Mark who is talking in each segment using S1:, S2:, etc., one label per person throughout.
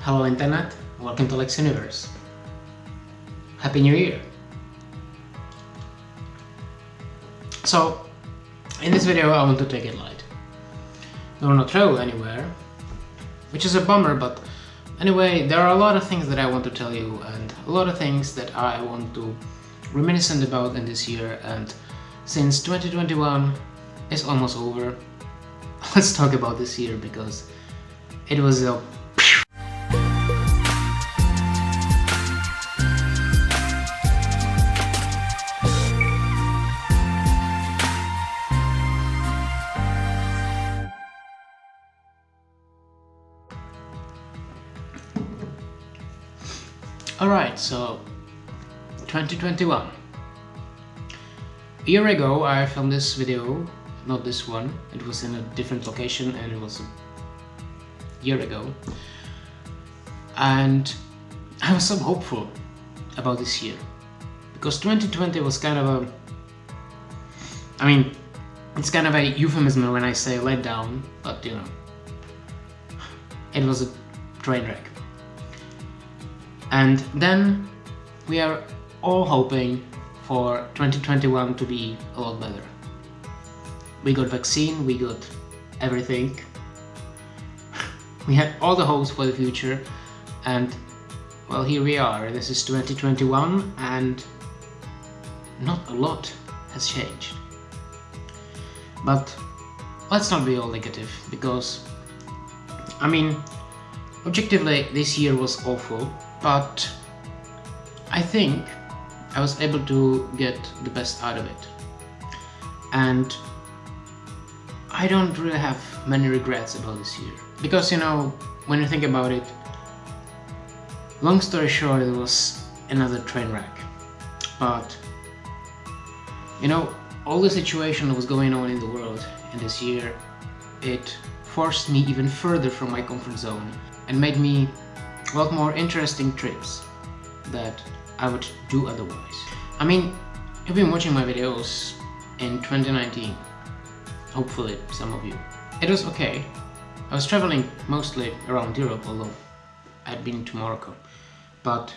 S1: Hello Internet, welcome to Lex Universe. Happy New Year! So, in this video I want to take it light. I will not travel anywhere, which is a bummer, but anyway, there are a lot of things that I want to tell you and a lot of things that I want to reminiscent about in this year, and since 2021 is almost over, let's talk about this year because it was a Alright, so 2021. A year ago I filmed this video, not this one, it was in a different location and it was a year ago. And I was so hopeful about this year because 2020 was kind of it's kind of a euphemism when I say letdown, but you know, it was a train wreck. And then we are all hoping for 2021 to be a lot better. We got vaccine, we got everything. We had all the hopes for the future, and well, here we are. This is 2021 and not a lot has changed. But let's not be all negative because objectively this year was awful. But I think I was able to get the best out of it, and I don't really have many regrets about this year because, you know, when you think about it, long story short, it was another train wreck. But you know, all the situation that was going on in the world in this year, it forced me even further from my comfort zone and made me a lot more interesting trips that I would do otherwise. You've been watching my videos in 2019, hopefully some of you. It was okay. I was traveling mostly around Europe, although I'd been to Morocco. But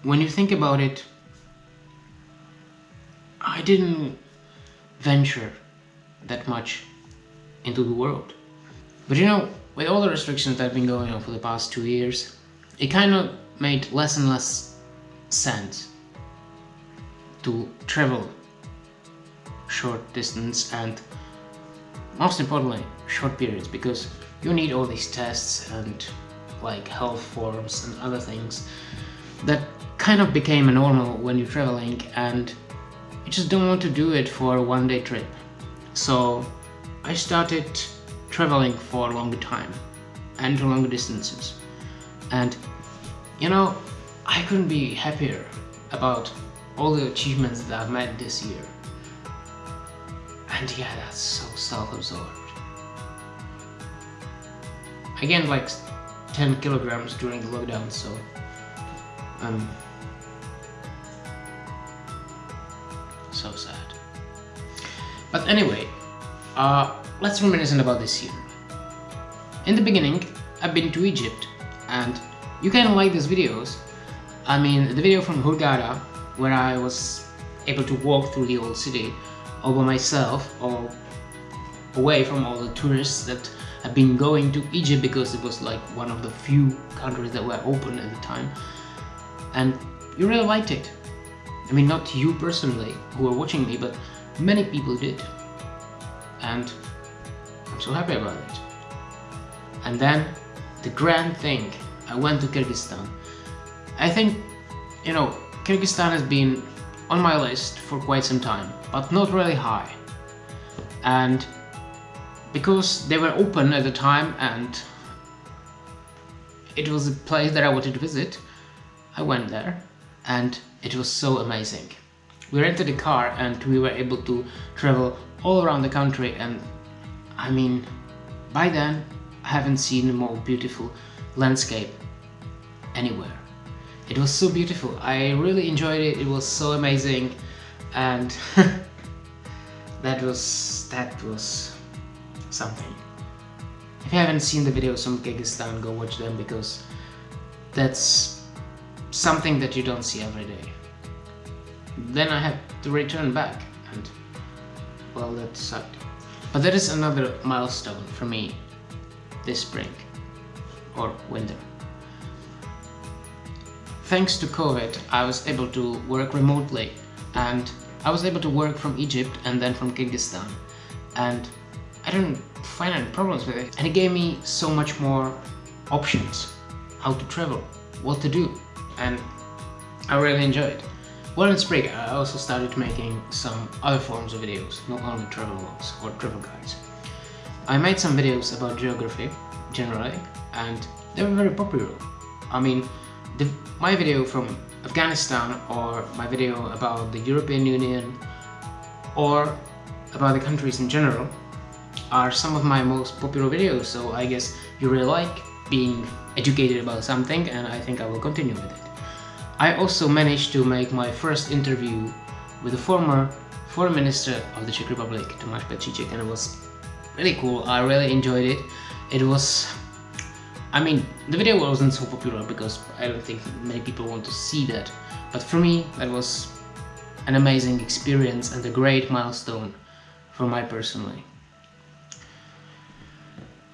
S1: when you think about it, I didn't venture that much into the world. But you know, with all the restrictions that have been going on for the past 2 years, it kind of made less and less sense to travel short distance and most importantly short periods, because you need all these tests and like health forms and other things that kind of became a normal when you're traveling, and you just don't want to do it for a one-day trip. So I started traveling for a longer time and to longer distances, and you know, I couldn't be happier about all the achievements that I've made this year. And yeah, that's so self-absorbed. I gained like 10 kilograms during the lockdown, so I'm so sad. But anyway, let's reminisce about this year. In the beginning, I've been to Egypt, and you kind of like these videos. The video from Hurghada, where I was able to walk through the old city all by myself, or away from all the tourists that have been going to Egypt because it was like one of the few countries that were open at the time. And you really liked it. Not you personally who were watching me, but many people did. And I'm so happy about it. And then the grand thing, I went to Kyrgyzstan. I think, you know, Kyrgyzstan has been on my list for quite some time, but not really high. And because they were open at the time and it was a place that I wanted to visit, I went there and it was so amazing. We rented a car and we were able to travel all around the country, and by then I haven't seen a more beautiful landscape anywhere. It was so beautiful. I really enjoyed it. It was so amazing, and that was something. If you haven't seen the videos from Kyrgyzstan, go watch them, because that's something that you don't see every day. Then I had to return back, and well, that sucked. But that is another milestone for me this spring or winter. Thanks to COVID, I was able to work remotely, and I was able to work from Egypt and then from Kyrgyzstan, and I didn't find any problems with it, and it gave me so much more options how to travel, what to do, and I really enjoyed it. Well, in spring I also started making some other forms of videos, not only travel vlogs or travel guides. I made some videos about geography generally, and they were very popular. I mean, my video from Afghanistan, or my video about the European Union, or about the countries in general, are some of my most popular videos, so I guess you really like being educated about something, and I think I will continue with it. I also managed to make my first interview with the former foreign minister of the Czech Republic, Tomáš Petříček, and it was really cool. I really enjoyed it. It was, I mean, the video wasn't so popular because I don't think many people want to see that, but for me that was an amazing experience and a great milestone for me personally.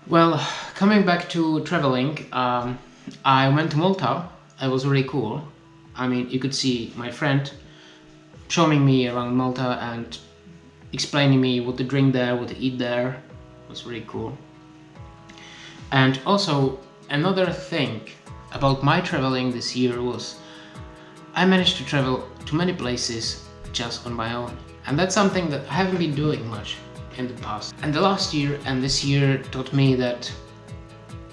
S1: Well, coming back to traveling, I went to Malta. It was really cool. I mean, you could see my friend showing me around Malta and explaining me what to drink there, what to eat there. It was really cool. And also, another thing about my traveling this year was I managed to travel to many places just on my own. And that's something that I haven't been doing much in the past. And the last year and this year taught me that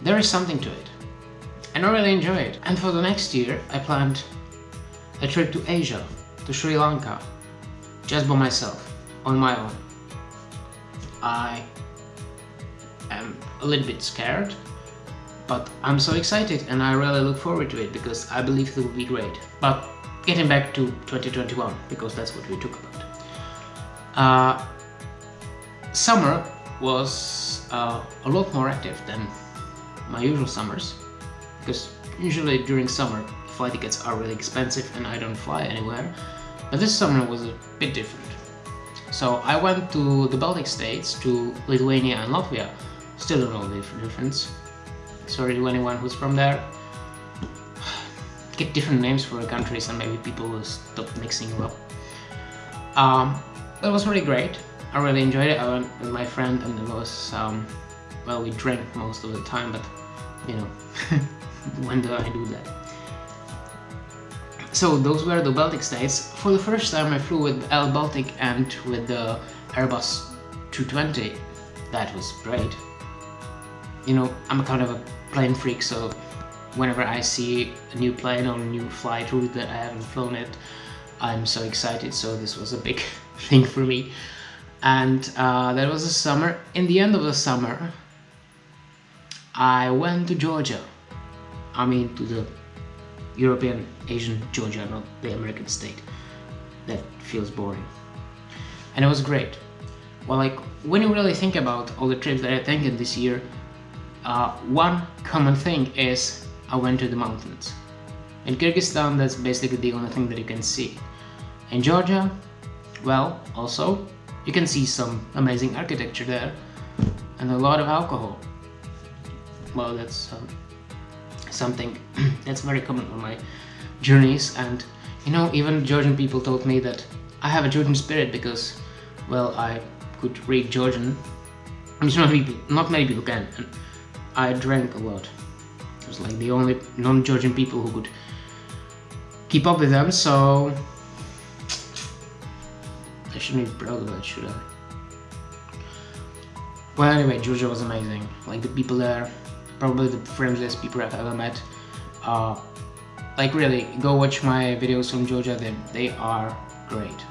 S1: there is something to it. And I really enjoy it. And for the next year, I planned a trip to Asia, to Sri Lanka, just by myself, on my own. I am a little bit scared, but I'm so excited and I really look forward to it because I believe it will be great. But getting back to 2021, because that's what we talk about. Summer was a lot more active than my usual summers, because usually during summer flight tickets are really expensive and I don't fly anywhere, but this summer was a bit different. So I went to the Baltic states, to Lithuania and Latvia. Still don't know the difference. Sorry to anyone who's from there. Get different names for the countries and maybe people will stop mixing them up. It was really great. I really enjoyed it. I went with my friend and it was, well, we drank most of the time, but you know, when do I do that? So those were the Baltic states. For the first time I flew with Air Baltic and with the Airbus 220. That was great. You know, I'm a kind of a plane freak, so whenever I see a new plane or a new flight route that I haven't flown it, I'm so excited. So this was a big thing for me. And that was the summer. In the end of the summer, I went to Georgia. I mean, to the European, Asian Georgia, not the American state. That feels boring. And it was great. Well, like, when you really think about all the trips that I've taken this year, one common thing is I went to the mountains. In Kyrgyzstan, that's basically the only thing that you can see. In Georgia, well, also, you can see some amazing architecture there and a lot of alcohol. Well, that's something that's very common on my journeys, and you know, even Georgian people told me that I have a Georgian spirit because, well, I could read Georgian, which not many people can, and I drank a lot. I was like the only non-Georgian people who could keep up with them, so I shouldn't be proud of that, should I? Well, anyway, Georgia was amazing. Like, the people there, probably the friendliest people I've ever met. Like, really, go watch my videos from Georgia. They are great.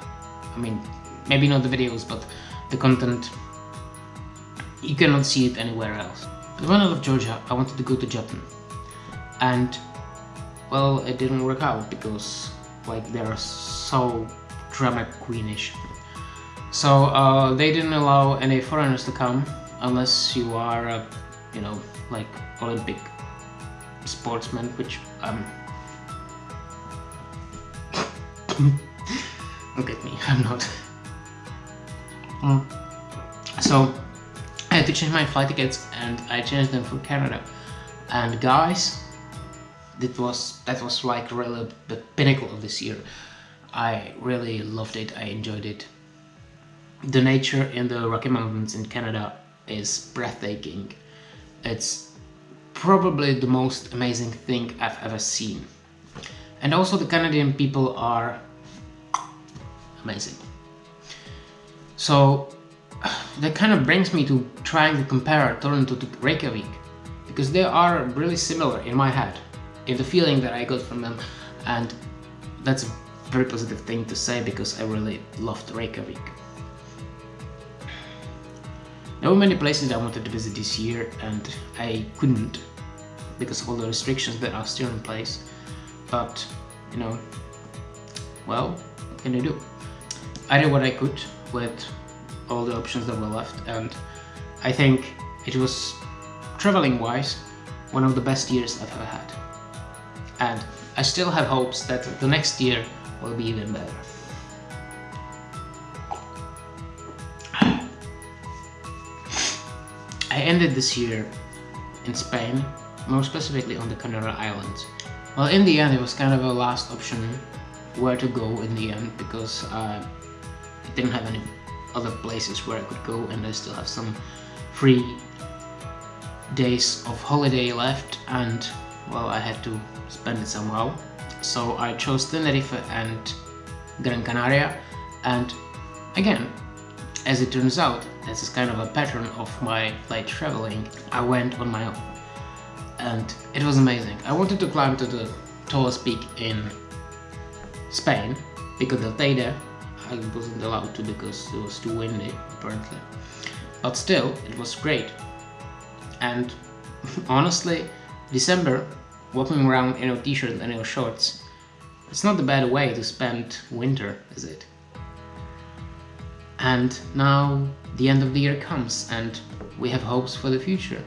S1: I mean, maybe not the videos, but the content, you cannot see it anywhere else. But when I left Georgia, I wanted to go to Japan, and well, it didn't work out because, like, they're so drama queenish. So they didn't allow any foreigners to come unless you are you know, like Olympic sportsman, which look at me, I'm not. So I had to change my flight tickets, and I changed them for Canada. And guys, that was like really the pinnacle of this year. I really loved it. I enjoyed it. The nature in the Rocky Mountains in Canada is breathtaking. It's probably the most amazing thing I've ever seen. And also the Canadian people are amazing. So that kind of brings me to trying to compare Toronto to Reykjavik, because they are really similar in my head, in the feeling that I got from them, and that's a very positive thing to say because I really loved Reykjavik. There were many places I wanted to visit this year and I couldn't because of all the restrictions that are still in place, but you know, well, what can you do? I did what I could with all the options that were left, and I think it was, traveling wise, one of the best years I've ever had. And I still have hopes that the next year will be even better. I ended this year in Spain, more specifically on the Canary Islands. Well, in the end it was kind of a last option where to go in the end, because I didn't have any other places where I could go, and I still have some free days of holiday left, and well, I had to spend it somehow. So I chose Tenerife and Gran Canaria, and again, as it turns out, this is kind of a pattern of my light traveling. I went on my own and it was amazing. I wanted to climb to the tallest peak in Spain, Pico del Teide. I wasn't allowed to because it was too windy apparently, but still it was great. And honestly, December, walking around in a t-shirt and in shorts, it's not a bad way to spend winter, is it? And now the end of the year comes and we have hopes for the future.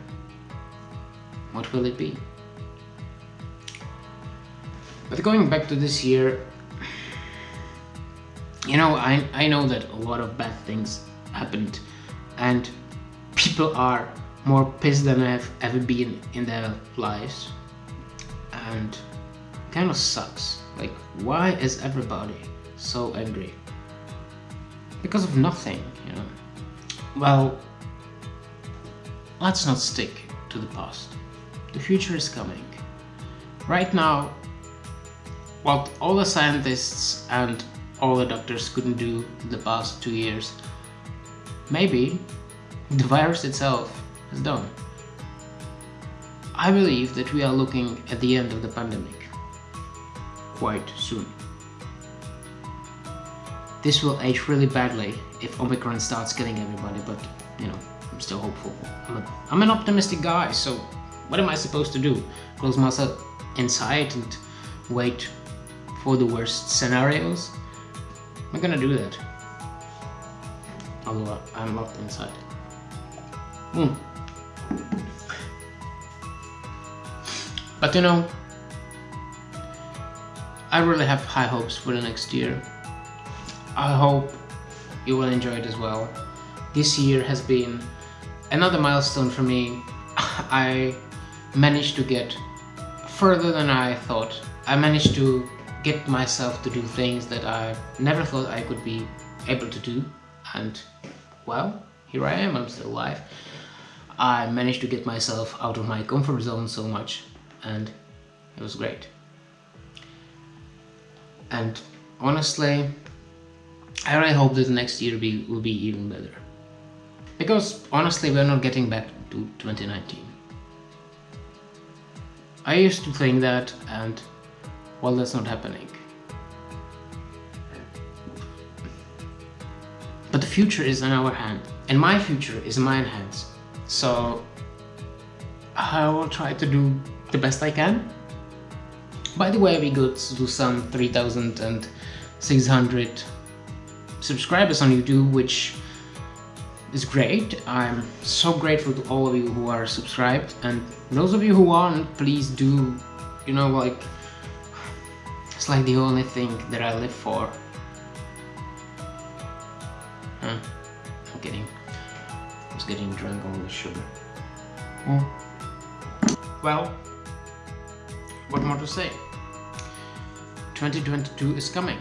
S1: What will it be? But going back to this year, you know, I know that a lot of bad things happened and people are more pissed than I've ever been in their lives, and it kind of sucks. Like, why is everybody so angry? Because of nothing, you know. Well, let's not stick to the past. The future is coming. Right now, what all the scientists and all the doctors couldn't do the past 2 years, maybe the virus itself is done. I believe that we are looking at the end of the pandemic quite soon. This will age really badly if Omicron starts killing everybody, but you know, I'm still hopeful. I'm an optimistic guy, so what am I supposed to do? Close myself inside and wait for the worst scenarios? I'm not gonna do that. Although I'm locked inside. But you know, I really have high hopes for the next year. I hope you will enjoy it as well. This year has been another milestone for me. I managed to get further than I thought. I managed to get myself to do things that I never thought I could be able to do, and well, here I am, I'm still alive. I managed to get myself out of my comfort zone so much, and it was great. And honestly, I really hope that the next year will be even better. Because honestly, we're not getting back to 2019. I used to think that, and well, that's not happening. But the future is in our hand, and my future is in my hands. So I will try to do the best I can. By the way, we got to some 3,600 subscribers on YouTube, which is great. I'm so grateful to all of you who are subscribed, and those of you who aren't, please do, you know, like, it's like the only thing that I live for. I'm kidding. I was getting drunk on the sugar. Well, what more to say? 2022 is coming,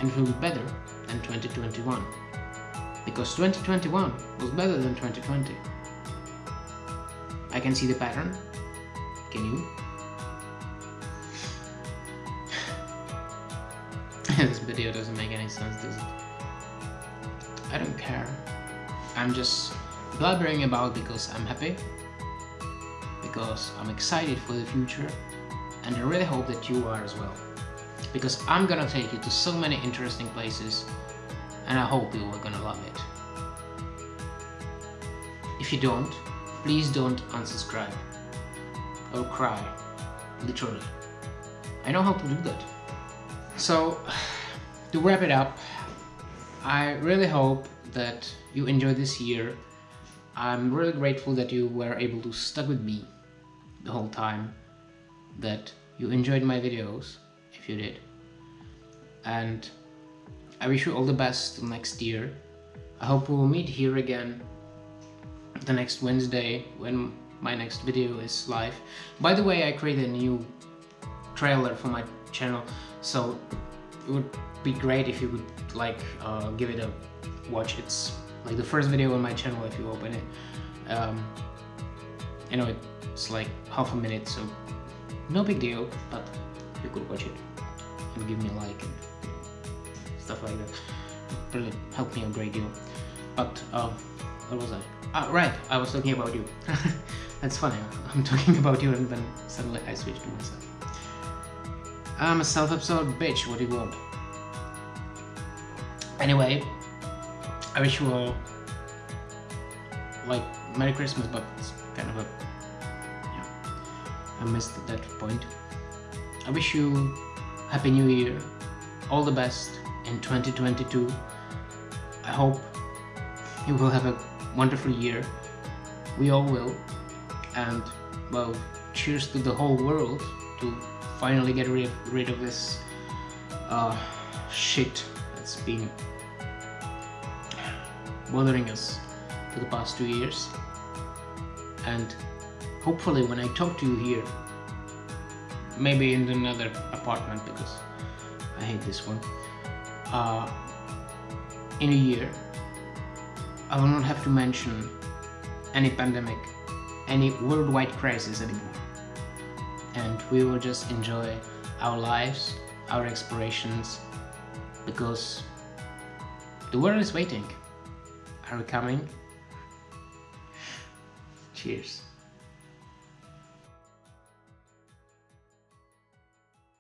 S1: and it will be better than 2021. Because 2021 was better than 2020. I can see the pattern. Can you? This video doesn't make any sense, does it? I don't care. I'm just blabbering about because I'm happy, because I'm excited for the future, and I really hope that you are as well. Because I'm gonna take you to so many interesting places, and I hope you are gonna love it. If you don't, please don't unsubscribe or cry, literally. I know how to do that. So, to wrap it up, I really hope that you enjoyed this year. I'm really grateful that you were able to stick with me the whole time, that you enjoyed my videos, if you did. And I wish you all the best next year. I hope we will meet here again the next Wednesday when my next video is live. By the way, I created a new trailer for my channel, so it would be great if you would like give it a watch. It's like the first video on my channel if you open it. You know, it's like half a minute, so no big deal, but you could watch it and give me a like and stuff like that. It really helped me a great deal. But what was I? Right, I was talking about you. That's funny, I'm talking about you and then suddenly I switched to myself. I'm a self-absorbed bitch, what do you want? Anyway, I wish you all, like, Merry Christmas, but it's kind of a, yeah, I missed that point. I wish you Happy New Year, all the best in 2022. I hope you will have a wonderful year. We all will. And, well, cheers to the whole world to finally get rid of this shit that's been bothering us for the past 2 years. And hopefully when I talk to you here, maybe in another apartment because I hate this one, in a year, I will not have to mention any pandemic, any worldwide crisis anymore. And we will just enjoy our lives, our explorations, because the world is waiting. Are we coming? Cheers.